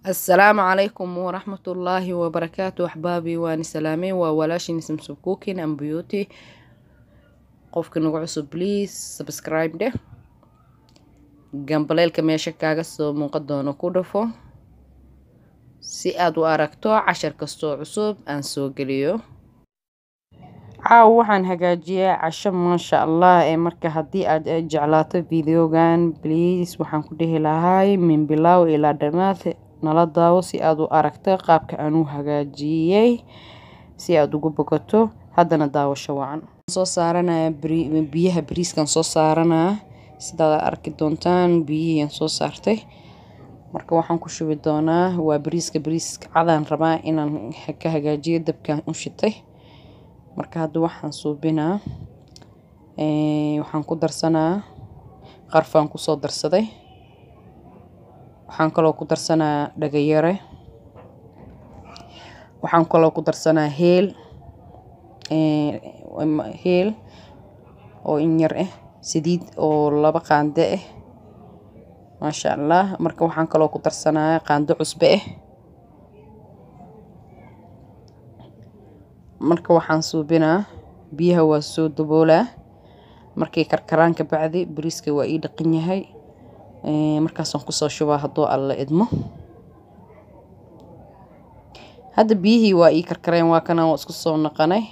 السلام عليكم ورحمة الله وبركاته أحبابي وأنا سلامي وولاشي نسم سبكوكين أم بيوتي qofka nagu cusub please subscribe dheh gambaleelka meesha kaaga soo muuqan doono ku dhufo si aad u aragto cashar kastoo cusub aan soo geliyo waxaan hagaajiyaa casho maasha Allah marka haddii aad jeclaato videogan please waxaan ku dhihi lahaa min bilow ilaa dhamaad nala daawo si aad u aragto qaabka aan u hagaajiyay si aad ugu bogato haddana daawasho wacan soo saaranaya biyaha bariiskan soo saaranaa sidaad arki doontaan biyihii soo saartay marka waxaan ku shubi doonaa waa bariiska cadaan rabaa inaan ka hagaajiyo dabkan u shitay marka hadda waxaan suubinaa waxaan ku darsanaa qarfaan ku soo darsaday waxaan kaloo ku darsanaa dhagayare waxaan kaloo ku darsanaa heel oo in yar saliid oo 2 qaando maasha Allah marka waxaan kaloo ku darsanaa qaando cusbe marka waxaan suubinaa biyaha waa soo daboolaa markay karkaraan ka bacdi bariiska waa ii dhaqan yahay markaas aan ku soo shubaa hadoo alla idmo hadda biyihii waa ii karkareen waa kana isku soo naqanay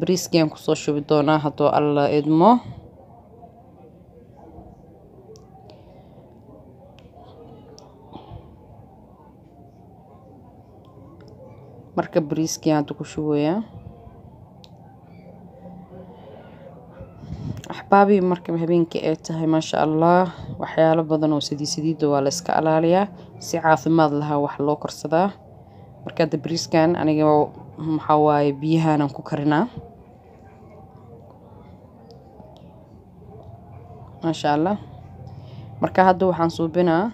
bariiskii ku soo shubi doonaa hadoo alla idmo marka bariiskii aan ku shubayaa axbaabi marka habeenkii ay tahay maasha Allah waxyaalo badan oo saliid waa la iska ilaaliyaa si caafimaad laha wax loo korsadaa marka bariiskan aniga waxa waaye biyahan ku karinaa maasha Allah marka hadda waxaan suubinaa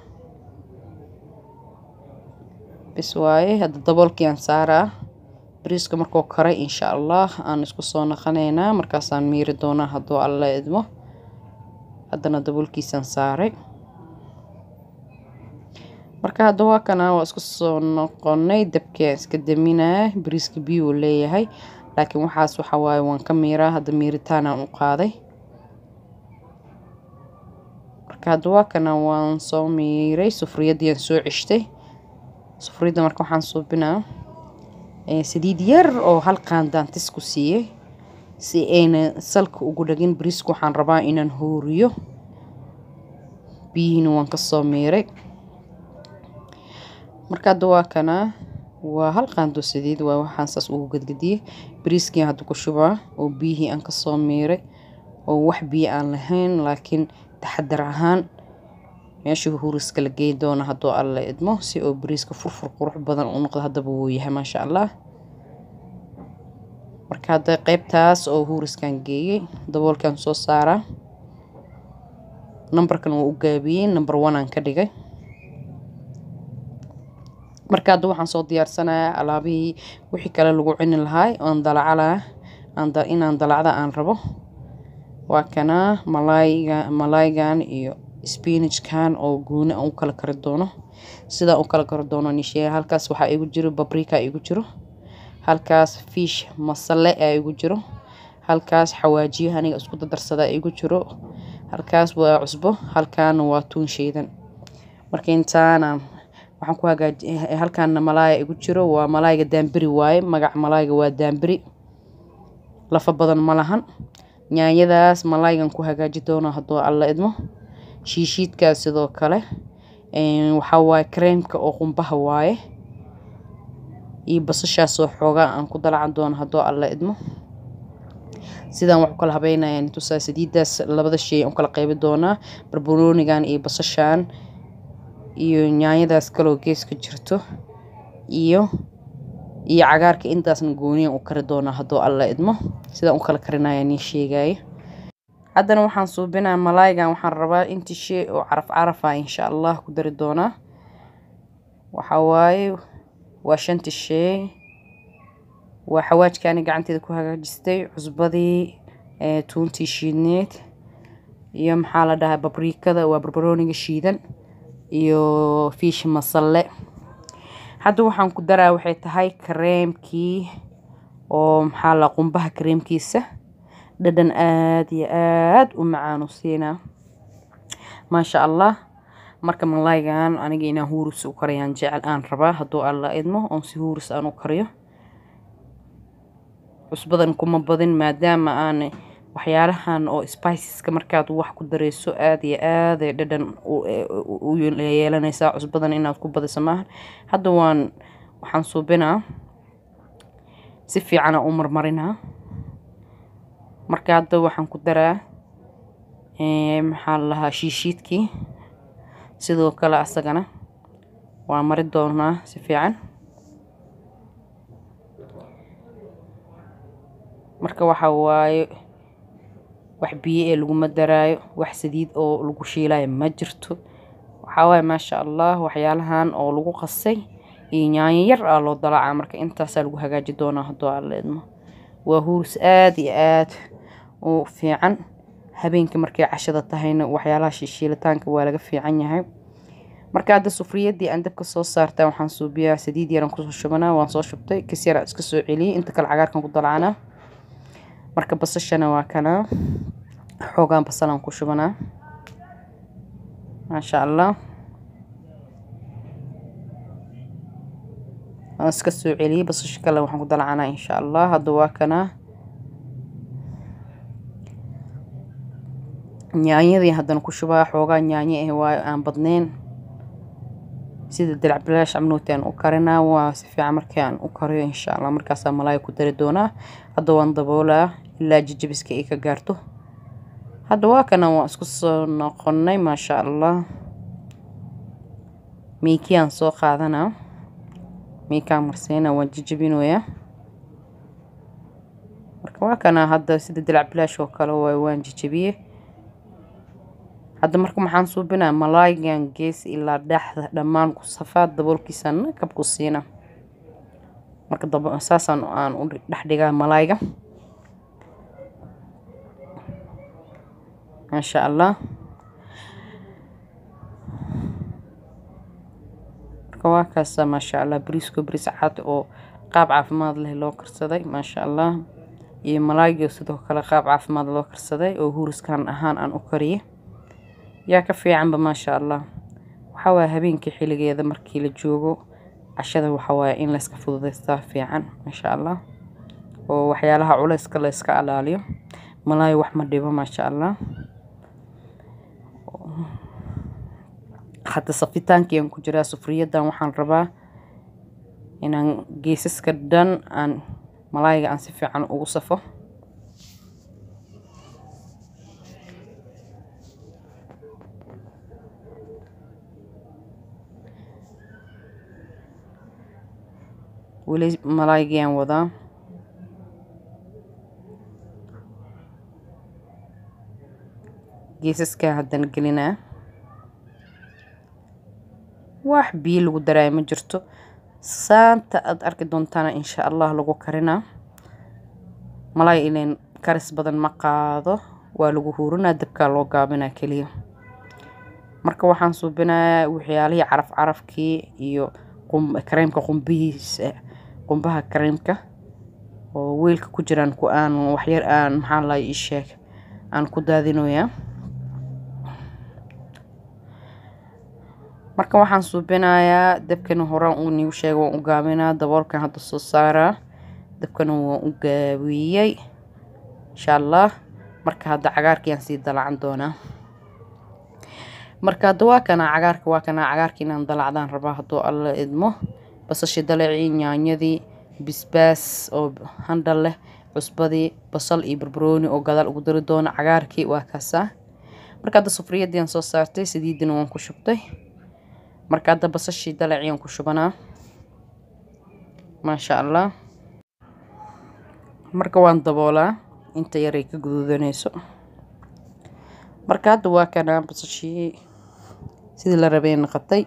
biswaaye hadda daboolkii aan saaraa bariiska markuu karay insha Allah aan isku soo naqaneynaa markaas aan miiri doonaa hadoo alla idmo haddana daboolkiisaan saaray marka hadda waa kana waa isku soo noqonay dabkii iska daminaa bariiska biyo leeyahay laakiin waxaas waxa waaye waan ka miiraa hadda miiritaan aan u qaaday marka hadda waa kana waan soo miiray sufriyadii soo cishtay sufriyada marka waxaan suubinaa saliid yar oo hal qaandaan tis ku siiyay si ayna salka ugu dhagin bariiska waxaan rabaa inaan hooriyo biyihiina waan ka soo miiray marka hadda waa kana waa hal qaando saliid waa waxaan saas ugu gadgadiyay bariiskii hadda ku shubaa oo biyihii aan ka soo miiray oo wax biyo aan lahayn laakiin taxadar ahaan meesha huuriska la geey doona hadoo alla idmo si oo bariiska furfur qurux badan u noqdo hadaba wuu yahay maasha Allah marka hadda qaybtaas oo huuriskan geeyay daboolkan soo saaraa numberkan uu u gaabiyay number 1 aan ka dhigay marka hadda waxaan soo diyaarsanayaa alaabihii wixii kale lagu cuni lahaa aan dalacala inaan dalacda aan rabo waa kana malaygan iyo spinach kan oo gooni aan u kala kari doono sida u kala kari doono nishay halkaas waxa igu jiro paprika igu jiro halkaas fish masala igu jiro halkaas xawaajiyo aniga isku darsada igu jiro halkaas waa cusbo halkaan waa tuun sheedan marka intaana waxaan ku hagaajiyay halkaan malaay igu jiro waa malaayga daambiri waaye magac malaayga waa daambiri lafa badan ma lahan yaanyadaas malaaygan ku hagaaji doono hadoo alla idmo shiishiidka sidoo kale waxa waaye creamka oo qumbaha waaye iyo basashaas oo xoogaa aan ku dalacan doono hadoo alla idmo sidaan wax kala habeynayaan tusaa saliidaas labada shay aan kala qaybi doonaa barbaroonigan iyo basashaan iyo yaanyadaas kale geeska jirto iyo cagaarka intaasna gooniya u kari doonaa hadoo alla idmo sidaan u kala karinayaan ni sheegay haddana waxaan suubinaa malaaygan waxaan rabaa intii shay oo caraf insha Allah ku dari doonaa waxa waaye waa 5 shay waa xawaajkaani gacanteeda ku hagaajistay cusbadii tuuntii shiidneed iyo maxaa la dhahaa paprikada waa barbarooniga shiidan iyo fish masale hadda waxaan ku daraa waxay tahay kareemkii oo maxaa la qumbaha kareemkiisa dhadhan aad iyo aad u macaan u siinaa maasha Allah marka malaygan aniga inaan huurus u kariyaan jecel aan rabaa hadduu alla idmo oo si huurus aan u kariyo cusbadan kuma badin maadaama aan waxyaalahan oo spiceska markaad wax ku dareyso aad iyo aad ay dhadhan u yeelanaysaa cusbadan inaad ku badiso maahan hadda waxaan suubinaa si fiican u marmarinaa marka hadda waxaan ku daraa maxaa la lahaa shiishiidkii sidoo kale asagana waa mari doonaa si fiican marka waxa waaye wax biyo ee lagu madaraayo wax saliid oo lagu shiilaayo ma jirto waxa waaye maasha Allah waxyaalahan oo lagu qasay iyo yaanyo yar loo dalacaa marka intaas lagu hagaaji doonaa hadduu alla idmo waa huurus aad iyo aad u fiican habeenkii markay cashada tahayna waxyaalaha shiilitaanka waa laga fiican yahay marka hadda sufriyadii aan dabka soo saartaa waxaan suubiyaa saliid yar aan ku soo shubanaa waan soo shubtay kas yar iska soo celiyay inta kale cagaarkan ku dalacana marka basashana waa kana xoogaan basalan ku shubanaa maasha Allah iska soo celiyay basash kale waxaan ku dalacanaa insha Allah hadda waa kana yaanyadii haddana ku shubaa xoogaan yaanyo waa aan badnayn sida dalac bilaash amnootaan u karinaa waa si fiican markii aan u kariyo insha Allah markaas malaay ku dari doonaa hadda waan daboolaa ilaa jijibiska ay ka gaarto hadda waa kana waan isku soo noqonnay maasha Allah miikiyaan soo qaadanaa miikaan marseena waan jijibinoyaa marka waa kana hadda sida dalac bilaash oo kale waan jijibiyay hadda marka maxaan suubinaa malaygan gees ilaa dhaxda dhammaan ku safaad daboolkiisana kab ku siina marka saasan aan u dhaxdhigaa malayga maasha Allah marka waa kaas maasha Allah bariisko bariis cad oo qaab caafimaad leh loo karsaday maasha Allah iyo malayga sidoo kale qaab caafimaad loo karsaday oo huuruskan ahaan aan u kariyay yaa ka fiicanba maasha Allah waxa waa habeenkii xiligeeda markii la joogo cashada waxa waa in la iska fududeysto fiican maasha Allah oo waxyaalaha culayska la iska ilaaliyo malay wax ma dhibo maasha Allah hadda safitaankii aan ku jiraa sufriyadan waxaan rabaa inaan geesaska dhan aan malayga aan si fiican ugu safo weli malaygaan wadaa geesaska haddana gelinaa wax biyo lagu daray ma jirto saanta aad arki doontaan insha Allah lagu karinaa malay inaan karis badan ma qaado waa lagu huurinaa dabka loo gaabinaa kaliya marka waxaan suubinaa waxyaalihii carafkii iyo kareemka qumbaha kareemka oo weelka ku jiraan ku aan wax yar aan maxaa la ii sheeg aan ku daadinoyaa marka waxaan suubinayaa dabkana horaan uu nigu sheego waan u gaabinaa daboolkan hadda soo saaraa dabkana waan u gaabiyay insha Allah marka hadda cagaarkii aan sii dalacan doonaa marka hadda waa kana cagaarkii inaan dalacdaan rabaa hadduu alla idmo basasha dalacii yaanyadii bisbaas oo handal leh cusbadii basal iyo barbarooni oo gadaal ugu dari doona cagaarkii waa kaasa marka hadda sufriyadii aan soo saartay sidiidina waan ku shubtay marka hadda basashii dalacii aan ku shubanaa maasha Allah marka waan daboolaa inta yar ay ka gududanayso marka hadda waa kana basashii sidii la rabay noqotay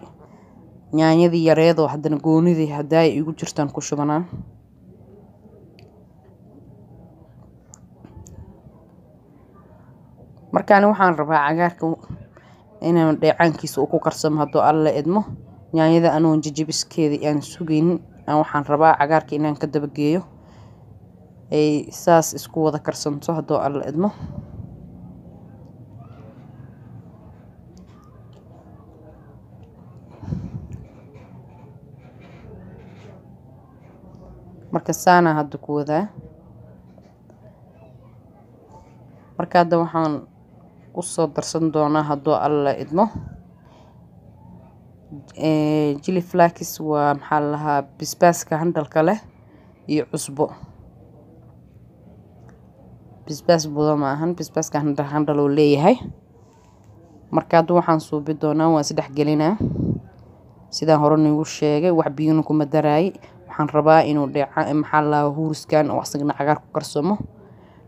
yaanyadii yareed oo haddana goonidii haday igu jirtaan ku shubanaa markaan waxaan rabaa cagaarka inaan dheecaankiisa ku karsamo hadduu alla idmo yaanyada anoon jijibiskeeda aan sugin aan waxaan rabaa cagaarka inaan ka daba geeyo ay saas isku wada karsanto hadoo alla idmo marka saana hadda ku wadaa marka hadda waxaan ku soo darsan doonaa hadoo alla idmo chili flakes waa maxaa lahaa basbaaska handalka leh iyo cusbo basbaas budo ma ahan basbaaska handal oo leeyahay marka hadda waxaan suubi doonaa waan saddex gelinaa sidaan hore nigu sheegay wax biyana kuma daraay waxaan rabaa inuu dheeca maxaa lahaa huuriskan oo asagna cagaar ku karsamo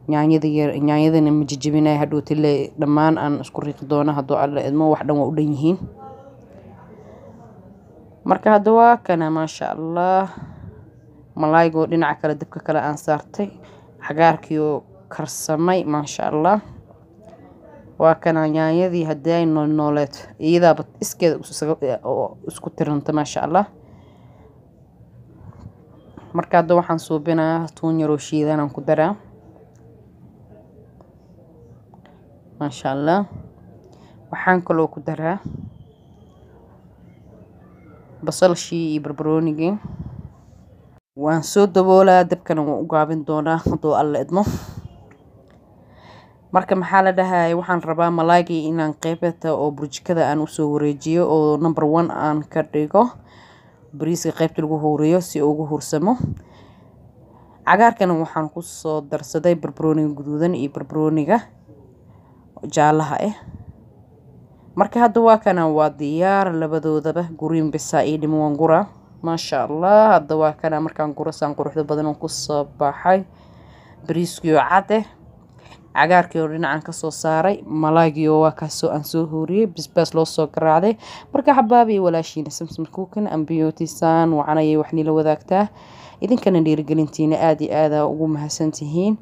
yaanyadana ma jijibinay hadhow tile dhammaan aan isku riiqi doona hadoo alla idmo wax dhan waa u dhan yihiin marka hadda waa kana maasha Allah malaaygo dhinaca kale dabka kale aan saartay cagaarkiyo karsamay maasha Allah waa kana yaanyadii haday nooleed iyada iskeeda isku tiranta maasha Allah marka hadda waxaan suubinaa toon yar oo shiidan aan ku daraa maasha Allah waxaan kaloo ku daraa basal iyo barbarooniga waan soo daboolaa dabkana waan u gaabin doonaa hadoo alla idmo marka maxaa la dhahay waxaan rabaa malaayga inaan qaybta oo burjikada aan u soo wareejiyo oo number 1 aan ka dhigo bariiska qaybta lagu hooriyo si uu ugu hursamo cagaarkana waxaan ku soo darsaday barbarooniga guduudan iyo barbarooniga jaalaha marka hadda waa kana waa diyaar labadoodaba guriin bisa ii dhimo waan gura maasha Allah hadda waa kana markaan gurasaan quruxda badan oo ku soo baxay bariiskiyo cad cagaarkii oo dhinacan ka soo saaray malaagiyo waa ka soo aan soo hooriyay basbaas loo soo garaacday marka xabaabi walaashiina samsam cooking ambiyootisaan waxanay wax nila wadaagtaa idinkana dhiirigelintiina aad iyo aad ugu mahadsantihiin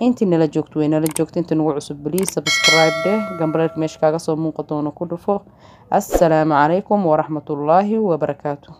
intii nala joogto way nala joogto inta nagu cusub please subscribe gambarka meesha kaaga soo muuqdo ku dhufo assalaamu calaykum wa rahmatullaahi wa barakaatuh